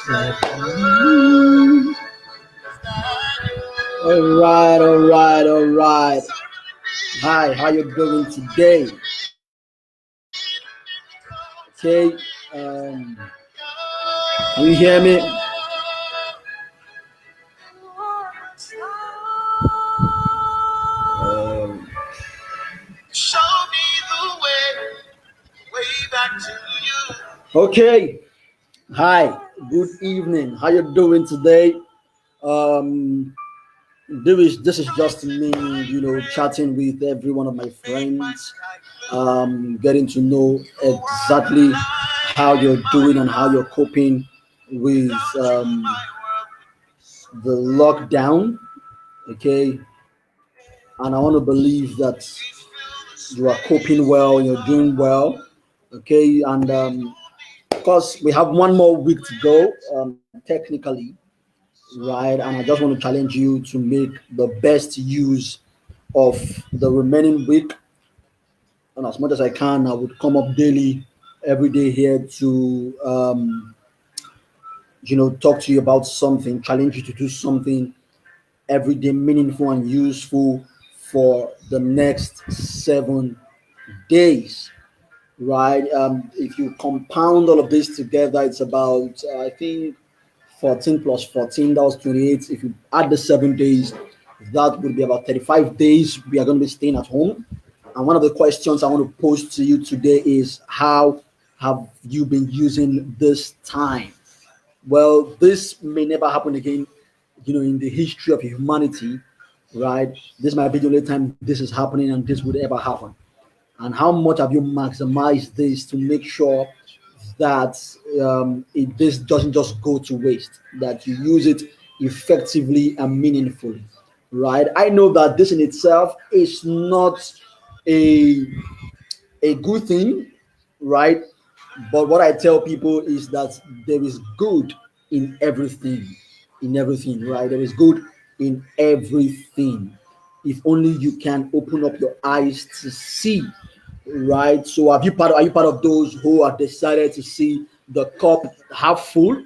All right, all right, all right. Hi, how you doing today? Okay, um, can you hear me? Um, okay. Hi, good evening. How you doing today? Um, this is just me, chatting with every one of my friends, getting to know exactly how you're doing and how you're coping with the lockdown. Okay, and I want to believe that you are coping well, you're doing well. Okay, and of course, we have one more week to go, technically, right? And I just want to challenge you to make the best use of the remaining week. And as much as I can, I would come up daily, every day here to, talk to you about something, challenge you to do something every day meaningful and useful for the next 7 days, right? If you compound all of this together, it's about, I think, 14 plus 14, that was 28. If you add the 7 days, that would be about 35 days we are going to be staying at home. And one of the questions I want to pose to you today is, how have you been using this time? Well, this may never happen again, in the history of humanity, right? This might be the only time this is happening and this would ever happen. And how much have you maximized this to make sure that this doesn't just go to waste, that you use it effectively and meaningfully, right? I know that this in itself is not a a good thing, right? But what I tell people is that there is good in everything, right? There is good in everything. If only you can open up your eyes to see, right? So are you part of those who are decided to see the cup half full,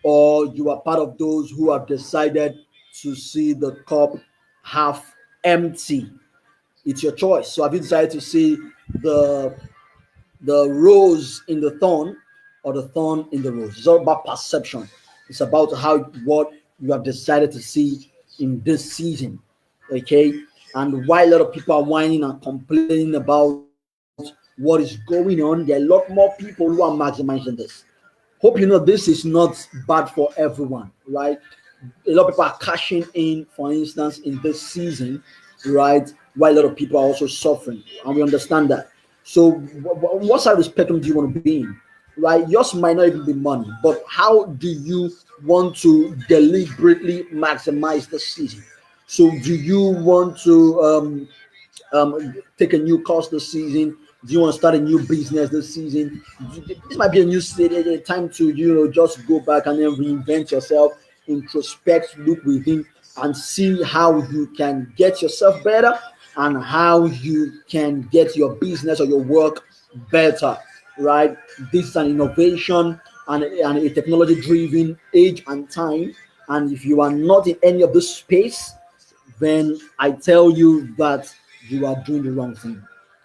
or you are part of those who have decided to see the cup half empty? It's your choice. So have you decided to see the the rose in the thorn or the thorn in the rose? It's all about perception. It's about how what you have decided to see in this season. Okay. And while a lot of people are whining and complaining about what is going on, there are a lot more people who are maximizing this. Hope you know this is not bad for everyone, right? A lot of people are cashing in, for instance, in this season, right? While a lot of people are also suffering, and we understand that. So, what side of the spectrum do you want to be in, right? Yours might not even be money, but how do you want to deliberately maximize the season? So, do you want to take a new course this season? Do you want to start a new business this season? This might be a new time to just go back and then reinvent yourself, introspect, look within, and see how you can get yourself better and how you can get your business or your work better. Right? This is an innovation and a technology driven age and time. And if you are not in any of this space, then I tell you that you are doing the wrong thing.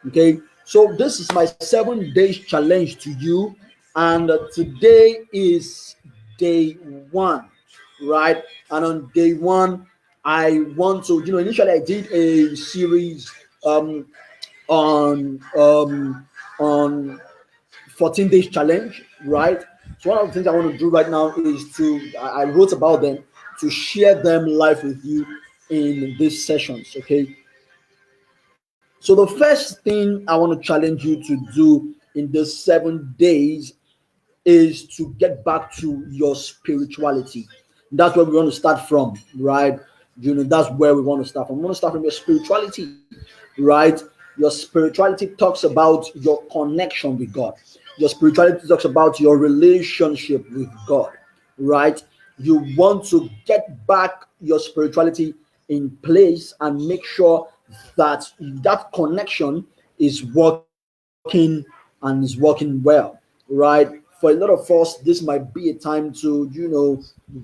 Okay, so this is my 7 days challenge to you, and today is day one, right? And on day one, I want to, initially I did a series um, on um, on 14 days challenge, right? So one of the things I want to do right now is I wrote about them to share them live with you in these sessions, okay? So the first thing I want to challenge you to do in these 7 days is to get back to your spirituality. That's where we want to start from, right? That's where we want to start from. We want to start from your spirituality, right? Your spirituality talks about your connection with God. Your spirituality talks about your relationship with God, right? You want to get back your spirituality in place and make sure that that connection is working and is working well, right? For For a lot of us, this might be a time to,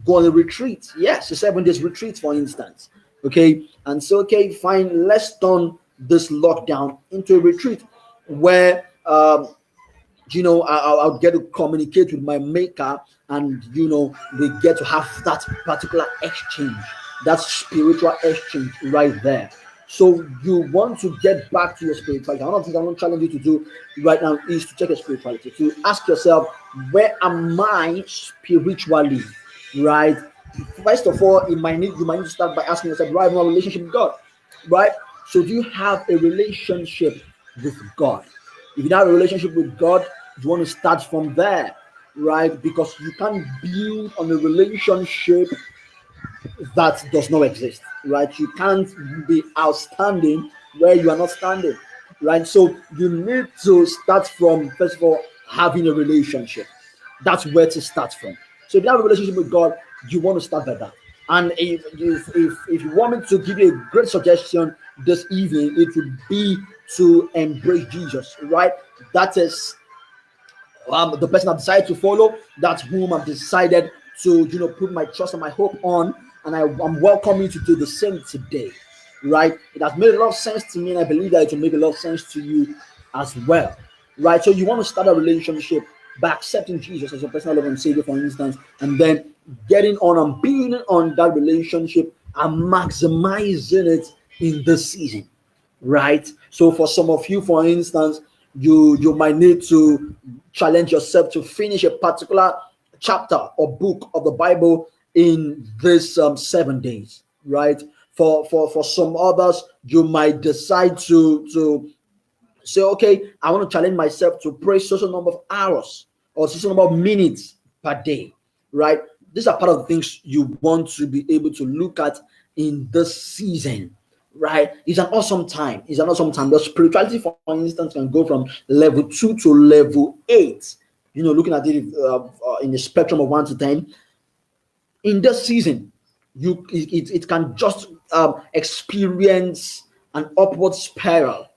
go on a retreat. Yes, a 7 days retreat, for instance. Okay. And so, okay, fine, let's turn this lockdown into a retreat where, I'll get to communicate with my maker, and we get to have that particular exchange, that spiritual exchange right there. So you want to get back to your spirituality. One of the things I want to challenge you to do right now is to check your spirituality, to ask yourself, where am I spiritually? Right. First of all, you might need to start by asking yourself, do I have a relationship with God? Right. So do you have a relationship with God? If you don't have a relationship with God, you want to start from there, right? Because you can't build on a relationship that does not exist, right? You can't be outstanding where you are not standing, right? So you need to start from, first of all, having a relationship. That's where to start from. So if you have a relationship with God, you want to start by that. And if you want me to give you a great suggestion this evening, it would be to embrace Jesus, right? That is the person I've decided to follow. That's whom I've decided to, put my trust and my hope on. And I'm welcoming you to do the same today, right? It has made a lot of sense to me, and I believe that it will make a lot of sense to you as well, right? So you want to start a relationship by accepting Jesus as your personal Lord and Savior, for instance, and then getting on and being on that relationship and maximizing it in this season, right? So for some of you, for instance, you might need to challenge yourself to finish a particular chapter or book of the Bible in this 7 days, right? For some others, you might decide to say, okay, I want to challenge myself to pray such a number of hours or such a number of minutes per day, right? These are part of the things you want to be able to look at in this season, right? It's an awesome time. It's an awesome time. The spirituality, for instance, can go from level 2 to level 8. Looking at it in the spectrum of 1 to 10. In this season, it can just experience an upward spiral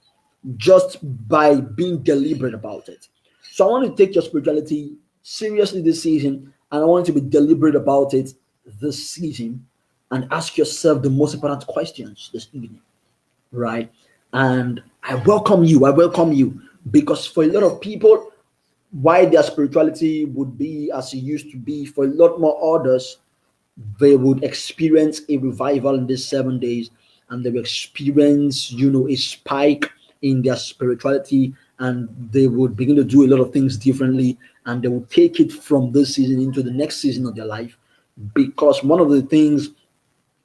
just by being deliberate about it. So I want to take your spirituality seriously this season, and I want you to be deliberate about it this season, and ask yourself the most important questions this evening, right? And I welcome you because for a lot of people, why their spirituality would be as it used to be, for a lot more others, they would experience a revival in these 7 days, and they will experience, a spike in their spirituality, and they would begin to do a lot of things differently, and they will take it from this season into the next season of their life. Because one of the things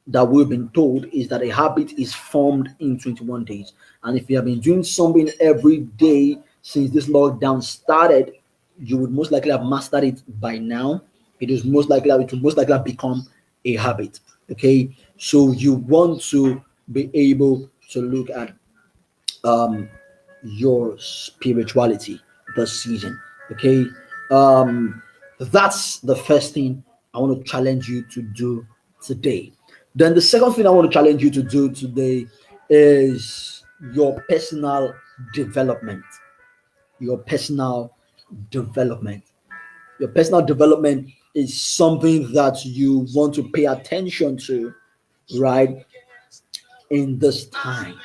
that we've been told is that a habit is formed in 21 days. And if you have been doing something every day since this lockdown started, you would most likely have mastered it by now. It will most likely have become a habit. Okay. So you want to be able to look at your spirituality this season. Okay. That's the first thing I want to challenge you to do today. Then the second thing I want to challenge you to do today is your personal development. Your personal development. Your personal development is something that you want to pay attention to, right, in this time.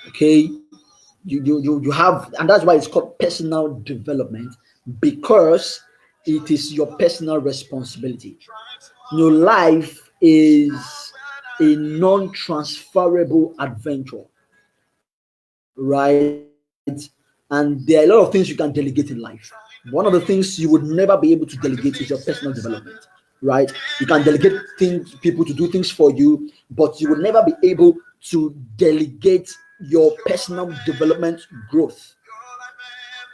Okay. You have, and that's why it's called personal development, because it is your personal responsibility. Your life is a non-transferable adventure, right? And there are a lot of things you can delegate in life. One of the things you would never be able to delegate is your personal development, right? You can delegate people to do things for you, but you would never be able to delegate your personal development growth,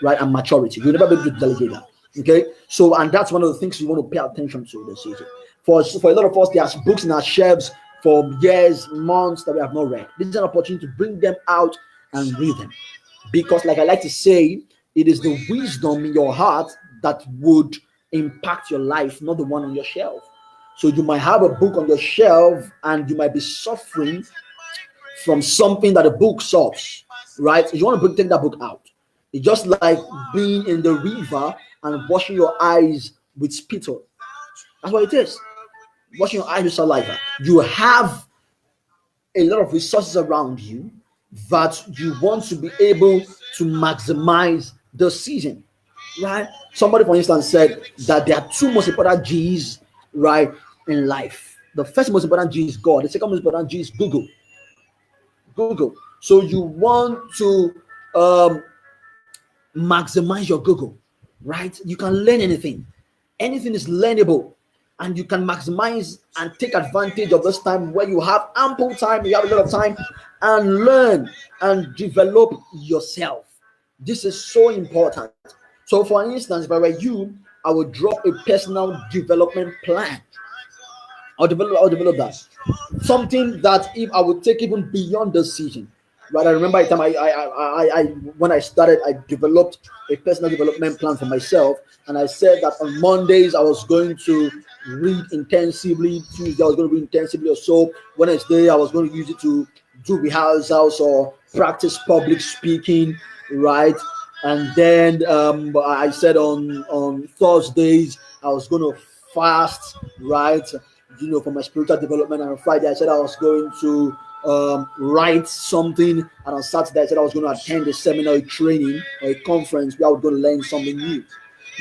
right, and maturity. You'll never be able to delegate that. Okay, so and that's one of the things you want to pay attention to this season. For a lot of us, there's books in our shelves for years, months that we have not read. This is an opportunity to bring them out and read them, because, like I like to say, it is the wisdom in your heart that would impact your life, not the one on your shelf. So you might have a book on your shelf and you might be suffering from something that the book solves, right? So you want to take that book out. It's just like being in the river and washing your eyes with spittle. That's what it is. Washing your eyes with saliva. You have a lot of resources around you that you want to be able to maximize the season, right? Somebody, for instance, said that there are two most important G's, right, in life. The first most important G is God. The second most important G is Google. Google. So you want to um, maximize your Google, right? You can learn anything. Anything is learnable, and you can maximize and take advantage of this time where you have ample time, you have a lot of time, and learn and develop yourself. This is so important. So, for instance, if I were you, I would drop a personal development plan. I'll develop that. Something that if I would take even beyond the season. Right. I remember a time I when I started, I developed a personal development plan for myself, and I said that on Mondays I was going to read intensively. Tuesday I was going to read intensively, or so. Wednesday I was going to use it to do rehearsals or practice public speaking. Right. And then I said on Thursdays I was going to fast, right? For my spiritual development. And on Friday, I said I was going to write something. And on Saturday, I said I was going to attend a seminar, a training, or a conference where I was going to learn something new.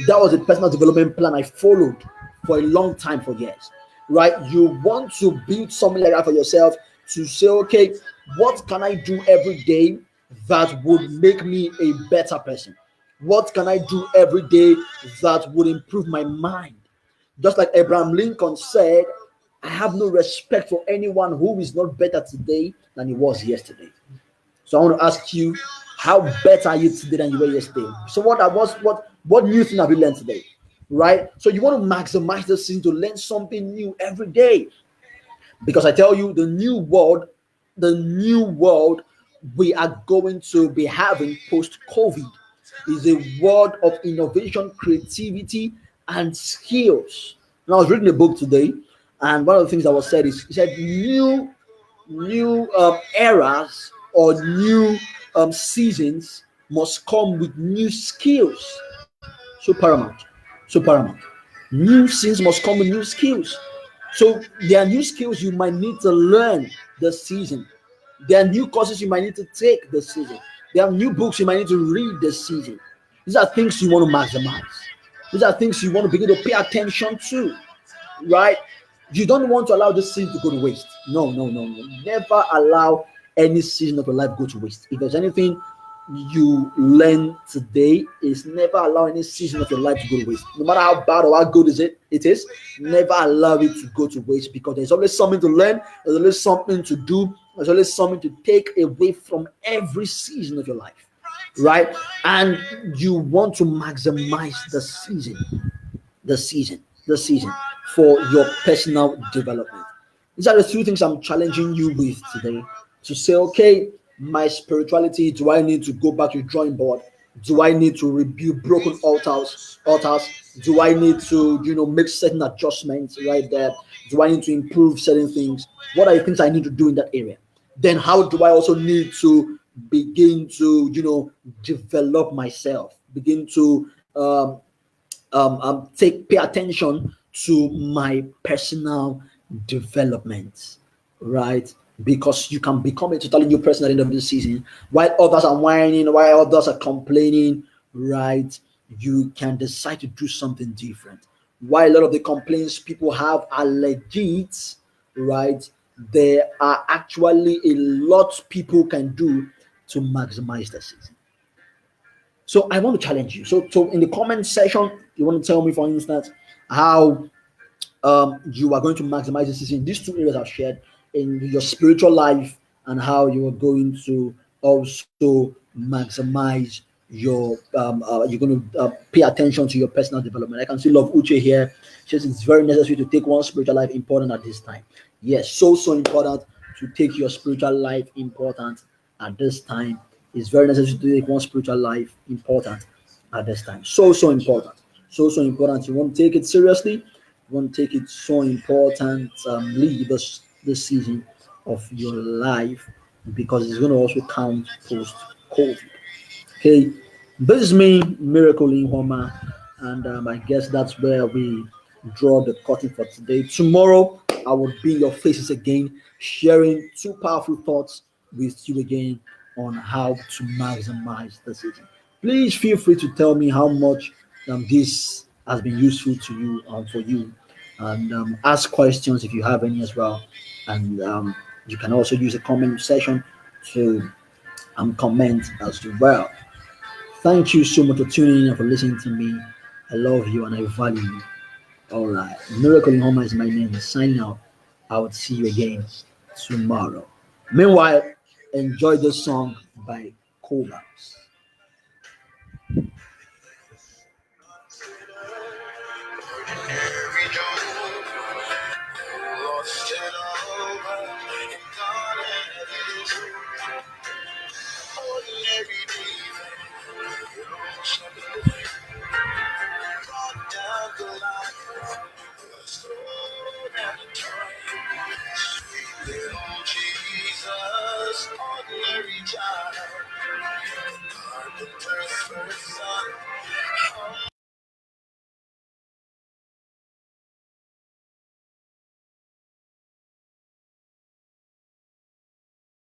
That was a personal development plan I followed for a long time, for years, right? You want to build something like that for yourself, to say, okay, what can I do every day that would make me a better person? What can I do every day that would improve my mind? Just like Abraham Lincoln said, I have no respect for anyone who is not better today than he was yesterday. So I want to ask you, how better are you today than you were yesterday? So what new thing have you learned today? Right? So you want to maximize the season to learn something new every day. Because I tell you, the new world we are going to be having post COVID is a world of innovation, creativity, and skills. And I was reading a book today, and one of the things that was said is, he said, new eras or new seasons must come with new skills. So paramount. So paramount. New seasons must come with new skills. So there are new skills you might need to learn this season. There are new courses you might need to take this season. There are new books you might need to read this season. These are things you want to maximize. These are things you want to begin to pay attention to, right? You don't want to allow this season to go to waste. No, no, no, no. Never allow any season of your life go to waste. If there's anything you learn today, is never allow any season of your life to go to waste. No matter how bad or how good it is, never allow it to go to waste, because there's always something to learn, there's always something to do, there's always something to take away from every season of your life, right? And you want to maximize the season for your personal development. These are the three things I'm challenging you with today, to say, okay, my spirituality, do I need to go back to the drawing board? Do I need to rebuild broken altars? Do I need to, make certain adjustments right there? Do I need to improve certain things? What are the things I need to do in that area? Then how do I also need to begin to, develop myself, begin to pay attention to my personal development, right? Because you can become a totally new person at the end of the season. While others are whining, while others are complaining, right? You can decide to do something different. While a lot of the complaints people have are legit, right? There are actually a lot people can do to maximize the season. So I want to challenge you. So in the comment section, you want to tell me, for instance, how you are going to maximize the season. These two areas I've shared, in your spiritual life, and how you are going to also maximize you're going to pay attention to your personal development. I can see Love Uche here. She says it's very necessary to take one's spiritual life important at this time. Yes, so important to take your spiritual life important at this time. It's very necessary to take one's spiritual life important at this time. So important. So important. You want to take it seriously. You want to take it so important. Lead this season of your life, because it's going to also count post COVID. Okay. This is me, Miracle in Homa, and I guess that's where we draw the curtain for today. Tomorrow, I will be your faces again, sharing two powerful thoughts with you again on how to maximize the season. Please feel free to tell me how much this has been useful to you for you, and ask questions if you have any as well. And you can also use the comment section to comment as well. Thank you so much for tuning in and for listening to me. I love you and I value you. All right. Miracle in Homa is my name. Signing out. I will see you again tomorrow. Meanwhile, enjoy the song by Cobas.